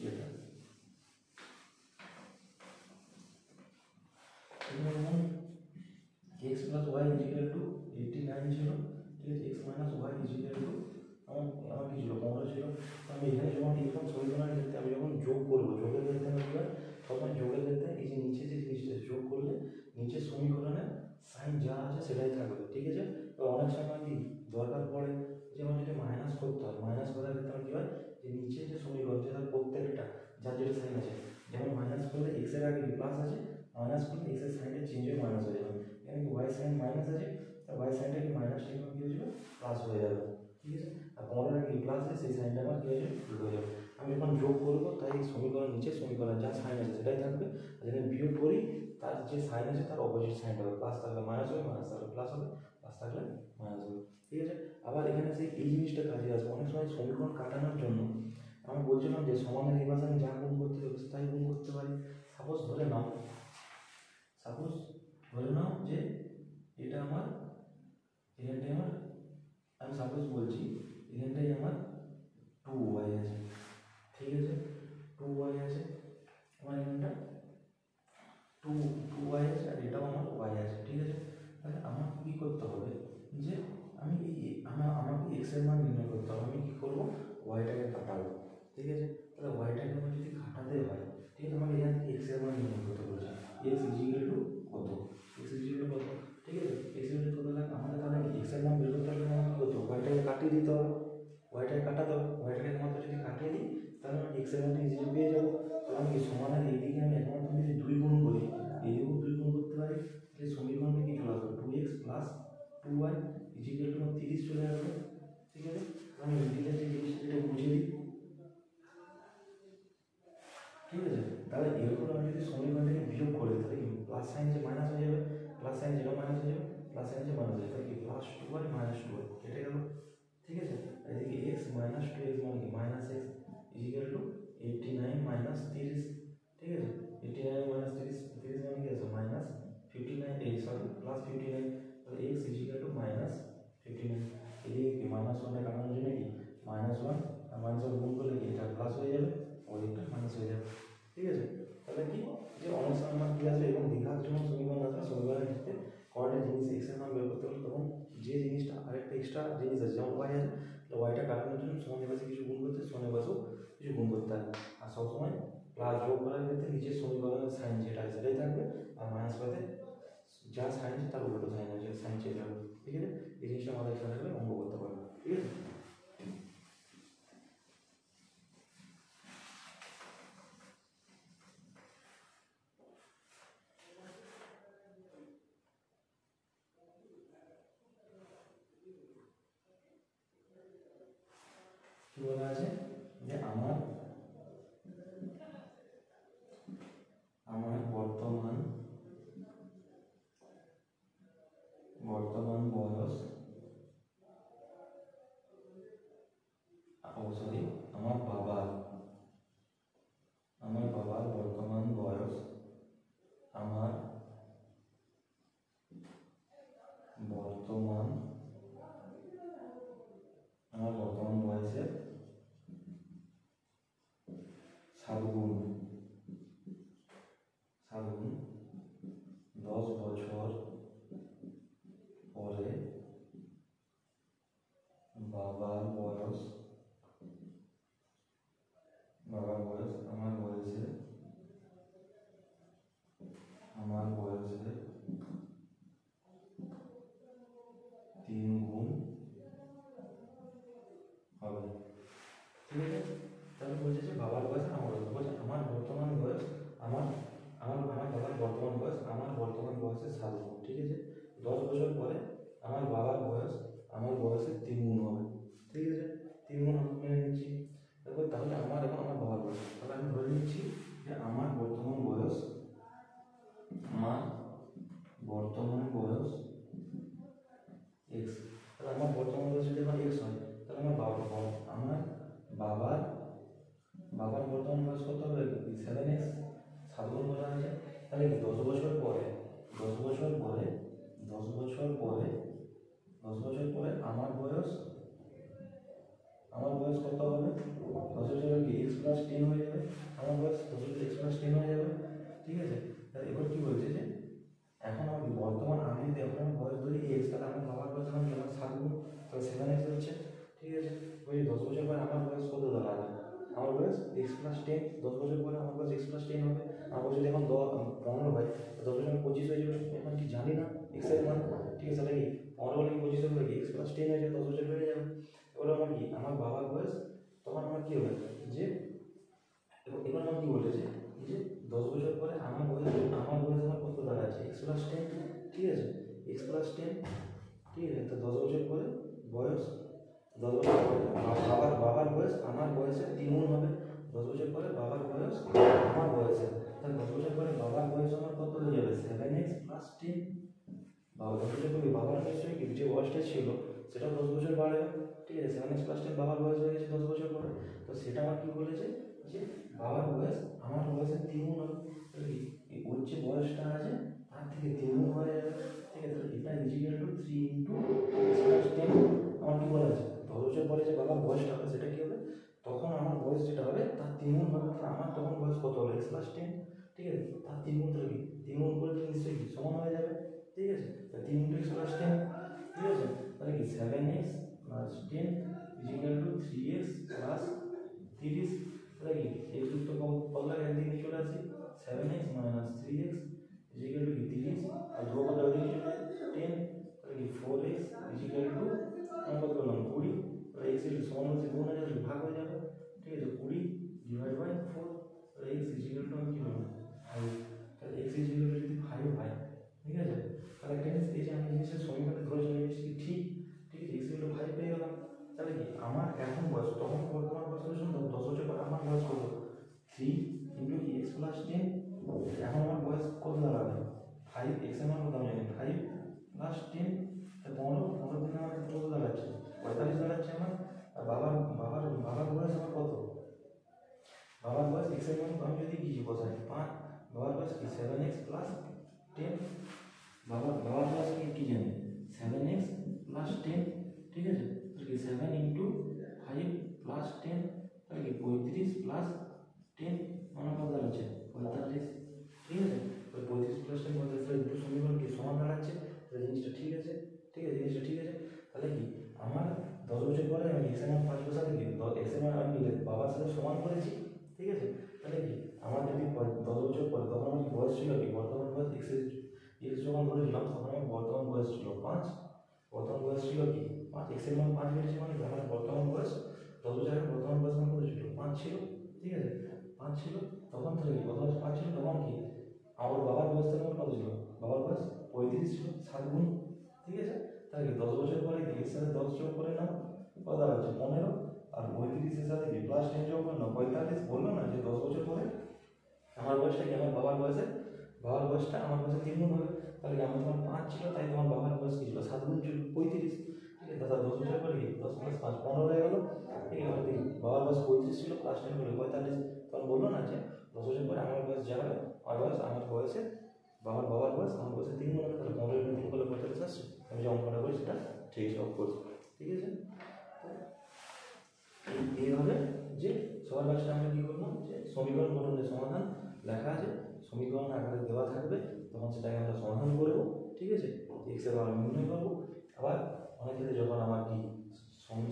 এটা x plus y equal to 89 ছিল। ঠিক আছে, x minus y equal to আমার কি ছিল 15 ছিল। আমি এখানে যখন এরকম সমীকরণের ক্ষেত্রে আমি যখন যোগ করবো, যোগের ক্ষেত্রে আমি কী হয়, তখন যোগের ক্ষেত্রে এই যে নিচে যে জিনিসটা যোগ করলে নিচের সমীকরণের সাইন যা আছে সেটাই থাকবে। ঠিক আছে, তো অনেক সময় কি দরকার পড়ে যে আমার যদি মাইনাস করতে হয়, মাইনাস করার ক্ষেত্রে কী হয় যে নিচে যে সমীকরণ যেটা প্রত্যেকটা যার যেটা সাইন আছে, যেমন মাইনাস করলে এক্স এর আগে প্লাস আছে, মাইনাস করলে এক্স এর সাইনটা চেঞ্জ হয়ে মাইনাস হয়ে যাবে। এখানে কি ওয়াই সাইন মাইনাস আছে, ওয়াই সাইনটা কি মাইনাস থেকে কী হয়ে যাবে প্লাস হয়ে যাবে। ঠিক আছে, আর পনেরো কি প্লাস আছে, সেই সাইনটা আমার কী হয়ে যাবে উল্টো হয়ে যাবে। আমি যখন যোগ করবো তাই সমীকরণ নিচে সমীকরণ যা সাইন আছে সেটাই থাকবে, আর যেখানে বিয়োগ করি তার যে সাইন আছে তার অপোজিট সাইনটা হবে। প্লাস থাকলে মাইনাস হবে, মাইনাস থাকলে প্লাস হবে, প্লাস থাকলে মাইনাস হবে। ঠিক আছে, আবার এখানে সেই এই জিনিসটা কাজে আসবে অনেক সময় সমীকরণ কাটানোর জন্য। আমি বলছিলাম যে সমানের এই পাশে আমি যা গুণ করতে হবে তাই গুণ করতে পারি। সাপোজ ধরে নাও যে এটা আমার এখানটাই আমার, আমি সাপোজ বলছি এখানটাই আমার 2y আছে। ঠিক আছে, 2y আছে, আমার এখানটা 2y আছে, আর এটাও আমার y আছে। ঠিক আছে, তাহলে আমার কী করতে হবে যে আমি আমাকে x এর মান নির্ণয় করতে হবে। আমি কী করবো, ওয়াইটাকে কাটাবো। ঠিক আছে, তাহলে ওয়াইটাকে আমার যদি কাটাতে হয়, ঠিক আছে, আমাকে এখান থেকে x এর মান নির্ণয় করতে বলছে। x ইজিক্যাল টু কত, x ইজিক্যাল টু কত। ঠিক আছে, x ইজিক্যাল টু কত লাগে আমাদের, তাহলে x এর মান বের করতে হলে আমাকে কী করতে হবে, ওয়াইটাকে কাটিয়ে দিতে হবে। ওয়াইটাকে কাটাতে হবে, ওয়াইটাকে একমাত্র যদি কাটিয়ে দিই তাহলে আমি x এর মানটা ইজিলি পেয়ে যাবো। তাহলে আমি সমানের এইদিকে আমি একমাত্র যদি 2 গুণ করি, এইদিকেও 2 গুণ করতে পারি, তাহলে সমীকরণটা কি চলে আসবে 2x plus 2y is equal two 30 চলে আসবে। ঠিক আছে, আমি এইদিকে যে জিনিসটা যেটা বুঝে দিই। ঠিক আছে, তাহলে এরপর আমি যদি সমীকরণটাকে বিয়োগ করি তাহলে কি প্লাস সাইন যে মাইনাস হয়ে যাবে, প্লাস সাইন যেটা মাইনাস হয়ে যাবে, প্লাস সাইন যে মাইনাস হয়ে যাবে, তাহলে কি প্লাস 2y মাইনাস 2y কেটে গেল। ঠিক আছে, এদিকে x মাইনাস 2x মানে কি minus x equal to 89 minus 30। ঠিক আছে, 89 মাইনাস 30 মানে কি আছে মাইনাস 59, এই সরি প্লাস 59, তাহলে x ইজিক্যাল টু মাইনাস 59। এদিকে কি মাইনাস 1 কাটানোর জন্য কি মাইনাস 1 আর মাইনাস 1 গুণ করলে কি এটা প্লাস হয়ে যাবে, ওদিকটা মাইনাস হয়ে যাবে। ঠিক আছে, তাহলে কি যে অনেক সময় আমার কী আসবে এবং দীঘার জন্য সমীকরণ আসবে, সমীকরণের ক্ষেত্রে কয়টা জিনিস x এর মান বের করতে হলে তখন যে জিনিসটা আরেকটা এক্সট্রা জিনিস আছে যেমন y আছে, তাহলে ওয়াইটা কাটানোর জন্য সমানের পাশে কিছু গুণ করতে, সমানের পাশেও কিছু গুণ করতে হবে। আর সবসময় প্লাস যোগ করার ক্ষেত্রে নিচের সমীকরণের সাইন যেটা আছে সেটাই থাকবে, আর মাইনাস পাশে যা সাইন আছে তার উল্টো সাইন আছে, সাইন চেঞ্জ হবে। ঠিক আছে, এই জিনিসটা আমাদের খেয়াল রাখলে অঙ্ক করতে পারবে। ঠিক আছে, কি বলা আছে যে আমার বর্তমান বয়স, সরি আমার বাবার বর্তমান বয়স আমার বর্তমান বয়সের 7 গুণ 10 বছর পরে বাবার বয়স আমার বয়সের 3 গুণ হবে। ঠিক আছে, তাহলে বলছে যে বাবার বয়স আমার বলছে আমার বর্তমান বয়স আমার বাবার বর্তমান বয়স আমার বর্তমান বয়সের 7 গুণ। ঠিক আছে, 10 বছর পরে আমার বাবার বয়স আমার বয়সের 3 গুণ হবে। ঠিক আছে, 3 গুণ আমি মেনে নিচ্ছি। তারপর তাহলে আমার বাবার বয়স, তাহলে আমি ধরে নিচ্ছি যে আমার বর্তমান বয়স x। তাহলে আমার বর্তমান বয়স যদি আমার x হয় তাহলে আমার বাবার বাবার বর্তমান বয়স কত হবে? 7x 7 গুণ বলা আছে, তাহলে কি 10 বছর পরে 10 বছর পরে 10 বছর পরে 10 বছর পরে আমার বয়স কত হবে? 10 বছর কি x প্লাস 10 হয়ে যাবে, আমার বয়স 10 বছর x প্লাস 10 হয়ে যাবে, ঠিক আছে। তাহলে এবার কি বলছে যে এখন আমি বর্তমান আমি যদি এখন আমার বয়স ধরি x, তাহলে আমার বাবার বয়স এখন কেমন 7 গুণ, তাহলে 7x হচ্ছে, ঠিক আছে। ওই 10 বছর পরে আমার বয়স কত দাঁড়াবে? আমার বয়স x প্লাস 10, 10 বছর পরে আমার বয়স x প্লাস 10 হবে। আমার বয়স যদি এখন 15 হয়, 10 বছর 25 হয়ে যাবে, এখন কি জানি না x এর মান, ঠিক আছে। তাহলে কি 15 বলে 25 হবে কি x প্লাস 10 হয়ে যাবে, 10 বছর বেড়ে যাবে। এবার আমার কি আমার বাবার বয়স, তখন আমার কি হবে যে এবার আমার কি বলেছে যে 10 বছর পরে আমার বয়স আমার কত দাঁড়াচ্ছে x প্লাস 10, ঠিক আছে, x প্লাস 10, ঠিক আছে। তো 10 বছর পরে বয়স 10 বছর পরে বাবার বয়স আমার বয়সের 3 গুণ হবে। 10 বছর পরে বাবার বয়স আমার বয়সের, তাহলে 10 বছর পরে বাবার বয়স আমার কত হয়ে যাবে 7x প্লাস 10। 10 বছর পরে বাবার নিশ্চয়ই যে বয়সটা ছিল সেটা 10 বছর বাড়বে, ঠিক আছে। 7x প্লাস 10 বাবার বয়স হয়ে গেছে 10 বছর পরে, তো সেটা আমার কি বলেছে যে বাবার বয়স আমার বয়সের 3 গুণ হবে, তাহলে কি ওর যে বয়সটা আছে তার থেকে 3 গুণ হয়ে যাবে, ঠিক আছে। এটা equal to 3 into x plus 10। আমার কি বলা আছে 10 বছর পরে যে বাবার বয়সটা হবে সেটা কি হবে, তখন আমার বয়স যেটা হবে তার 3 গুণ হবে, তাহলে আমার তখন বয়স কত হবে x প্লাস 10, ঠিক আছে। তার 3 গুণ, তাহলে কি 3 গুণ করে নিশ্চয়ই সমান হয়ে যাবে, ঠিক আছে। 3 ইন্টু x প্লাস 10, ঠিক আছে। তাহলে কি 7x plus 10 is equal two 3x plus 30, তাহলে কি x যুক্ত বদলা একদিকে চলে আসি 7x minus 3x is equal two 30, আর ধ্রুবক ওইদিকে চলে 10, তাহলে কি 4x ইজিক্যাল টু আমি কত বললাম 20, তাহলে x এর সমান হচ্ছে গুণ হয়ে যাবে ভাগ হয়ে যাবে, ঠিক আছে। 20 ডিভাইড বাই 4, তাহলে x ইজিক্যাল টু আমি কি বললাম 5, তাহলে x ইজিক্যাল টু যদি 5 হয়, ঠিক আছে, তাহলে একটা জিনিস এই যে আমি জিনিসের সমীকরণে ধরেছি জিনিসটি ঠিক, ঠিক আছে, x ইকুয়াল টু 5 পেয়ে গেলাম। তাহলে কি আমার এখন বয়স, তখন বর্তমান বয়স হচ্ছে 10 বছর পর আমার বয়স কত 3 ইন্টু x প্লাস 10, এখন আমার বয়স কত দাঁড়াবে 5, x এর মান কত আমি জানি 5 প্লাস 10, 15 দিনে আমার কত দাঁড়াচ্ছে 45 দাঁড়াচ্ছে আমার। আর বাবার বয়স আমার কত, বাবার বয়স x এর মান আমি যদি কি বসাই 5, বাবার বয়স কি 7x প্লাস 10, বাবার বয়স কি জানি 7x প্লাস 10, ঠিক আছে। তাহলে কি 7 ইন্টু 5 প্লাস 10, তাহলে কি 35 প্লাস 10 মানে কত দাঁড়াচ্ছে 45, ঠিক আছে। 35 প্লাস 10 45, দুটো সমীকরণ কি সমান দাঁড়াচ্ছে, তাহলে জিনিসটা ঠিক আছে, ঠিক আছে, জিনিসটা ঠিক আছে। তাহলে কি আমার 10 বছর পরে আমি x এর মান 5 বছর থেকে x এর মান আমি বাবার সাথে সমান করেছি, ঠিক আছে। তাহলে কি আমার যদি 10 বছর পরে তখন আমার বয়স ছিল কি বর্তমান বয়স x যখন ধরেছিলাম তখন আমার বর্তমান বয়স ছিল 5, বর্তমান বয়স ছিল কি 5, x এর মান 5 বেড়েছে মানে আমার বর্তমান বয়স 10 বছর আগে বর্তমান বয়স আমার কত ছিল 5 ছিল, ঠিক আছে, 5 ছিল। তখন থেকে কি বর্তমান 5 ছিল, তখন কি আমার বাবার বয়স থেকে কত ছিল, বাবার বয়স 35 ছিল 7 গুণ, ঠিক আছে। তাহলে 10 বছর পরে কি এর সাথে 10 যোগ করে নাও কত দাঁড়াচ্ছে 15, আর 35 এর সাথে কি প্লাস 10 যোগ করে নাও 45, বললো না যে 10 বছর পরে আমার বয়সটা কি আমার বাবার বয়সটা আমার বয়সে 3 গুণ হবে। তাহলে আমার তোমার 5 ছিল, তাই তোমার বাবার বয়স কি ছিল 7 গুণ ছিল 35, ঠিক আছে। দাদা 10 বছর পরে কি 10 প্লাস 5 15 হয়ে গেল, ঠিক আছে। বাবার বয়স 35 ছিল প্লাস 10 করে 45, তখন বললো না যে 10 বছর পরে আমার বয়স যা হবে আমার বয়সে বাবার বয়স আমার বয়সে 3 গুণ হবে, তাহলে 15 গুণ 3 করলে 45 আসছে। আমি যে অঙ্কটা করি সেটা ঠিক অফকোর্স, ঠিক আছে। এইভাবে যে সবার কাছে আমরা কী করবো যে সমীকরণ গঠনের সমাধান লেখা আছে, সমীকরণ আকারে দেওয়া থাকবে, তখন সেটাকে আমরা সমাধান করবো, ঠিক আছে। x এর মান নির্ণয় করবো। আবার অনেক ক্ষেত্রে যখন আমার কি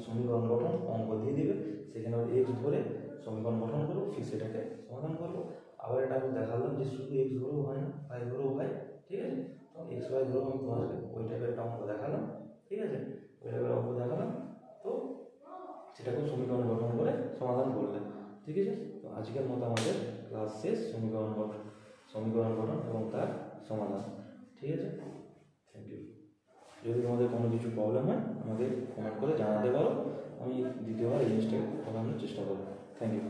সমীকরণ গঠন অঙ্ক দিয়ে দেবে, সেখানে আমরা x ধরে সমীকরণ গঠন করবো, ফির সেটাকে সমাধান করবো। আবার এটা আমি দেখালাম যে শুধু x ধরেও হয় না, y ধরেও হয়, ঠিক আছে। তো x y ধরেও আমি তোমাকে ওই টাইপের একটা অঙ্ক দেখালাম, ঠিক আছে, ওই টাইপের অঙ্ক দেখালাম, তো সেটাকে সমীকরণ গঠন করে সমাধান করলে, ঠিক আছে। তো আজকের মতো আমাদের ক্লাস শেষ, সমীকরণ গঠন এবং তার সমাধান, ঠিক আছে। Thank you. যদি তোমাদের কোনো কিছু প্রবলেম হয় আমাকে কমেন্ট করে জানাতে পারো, আমি দ্বিতীয়বার এই জিনিসটাকে করানোর চেষ্টা করবো। Thank you.